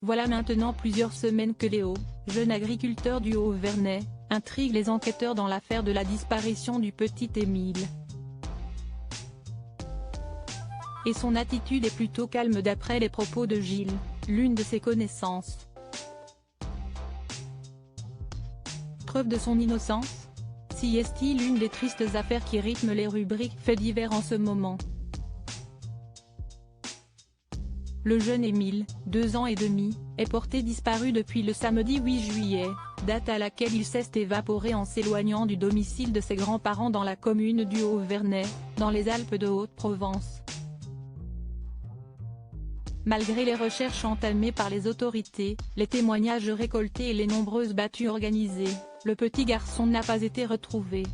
Voilà maintenant plusieurs semaines que Léo, jeune agriculteur du Haut-Vernay, intrigue les enquêteurs dans l'affaire de la disparition du petit Émile. Et son attitude est plutôt calme d'après les propos de Gilles, l'une de ses connaissances. Preuve de son innocence? Si est-il une des tristes affaires qui rythment les rubriques faits divers en ce moment. Le jeune Émile, 2 ans et demi, est porté disparu depuis le samedi 8 juillet, date à laquelle il s'est évaporé en s'éloignant du domicile de ses grands-parents dans la commune du Haut-Vernay, dans les Alpes de Haute-Provence. Malgré les recherches entamées par les autorités, les témoignages récoltés et les nombreuses battues organisées, le petit garçon n'a pas été retrouvé.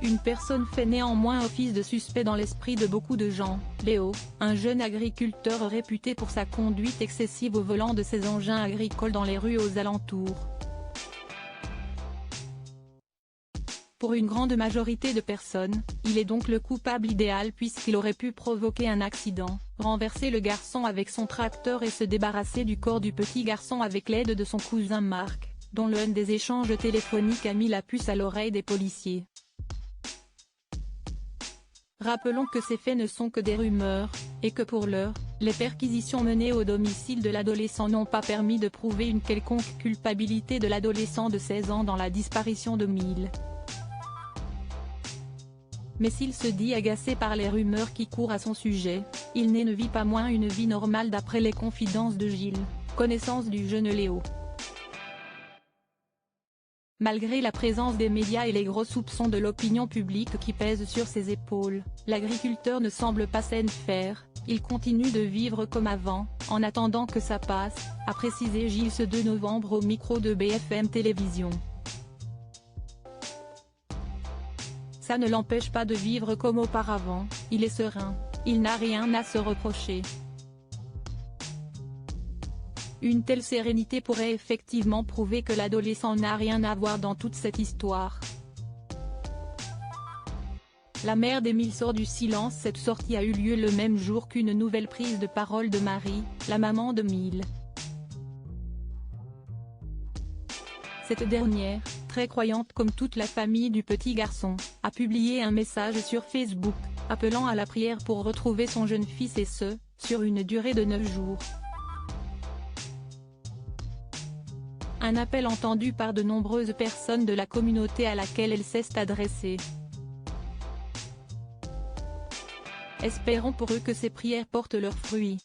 Une personne fait néanmoins office de suspect dans l'esprit de beaucoup de gens, Léo, un jeune agriculteur réputé pour sa conduite excessive au volant de ses engins agricoles dans les rues aux alentours. Pour une grande majorité de personnes, il est donc le coupable idéal puisqu'il aurait pu provoquer un accident, renverser le garçon avec son tracteur et se débarrasser du corps du petit garçon avec l'aide de son cousin Marc, dont l'un des échanges téléphoniques a mis la puce à l'oreille des policiers. Rappelons que ces faits ne sont que des rumeurs, et que pour l'heure, les perquisitions menées au domicile de l'adolescent n'ont pas permis de prouver une quelconque culpabilité de l'adolescent de 16 ans dans la disparition d'Émile. Mais s'il se dit agacé par les rumeurs qui courent à son sujet, il ne vit pas moins une vie normale d'après les confidences de Gilles, connaissance du jeune Léo. Malgré la présence des médias et les gros soupçons de l'opinion publique qui pèsent sur ses épaules, l'agriculteur ne semble pas s'en faire, il continue de vivre comme avant, en attendant que ça passe, a précisé Gilles ce 2 novembre au micro de BFM Télévision. Ça ne l'empêche pas de vivre comme auparavant, il est serein, il n'a rien à se reprocher. Une telle sérénité pourrait effectivement prouver que l'adolescent n'a rien à voir dans toute cette histoire. La mère d'Émile sort du silence. Cette sortie a eu lieu le même jour qu'une nouvelle prise de parole de Marie, la maman d'Émile. Cette dernière, très croyante comme toute la famille du petit garçon, a publié un message sur Facebook, appelant à la prière pour retrouver son jeune fils et ce, sur une durée de 9 jours. Un appel entendu par de nombreuses personnes de la communauté à laquelle elle s'est adressée. Espérons pour eux que ces prières portent leurs fruits.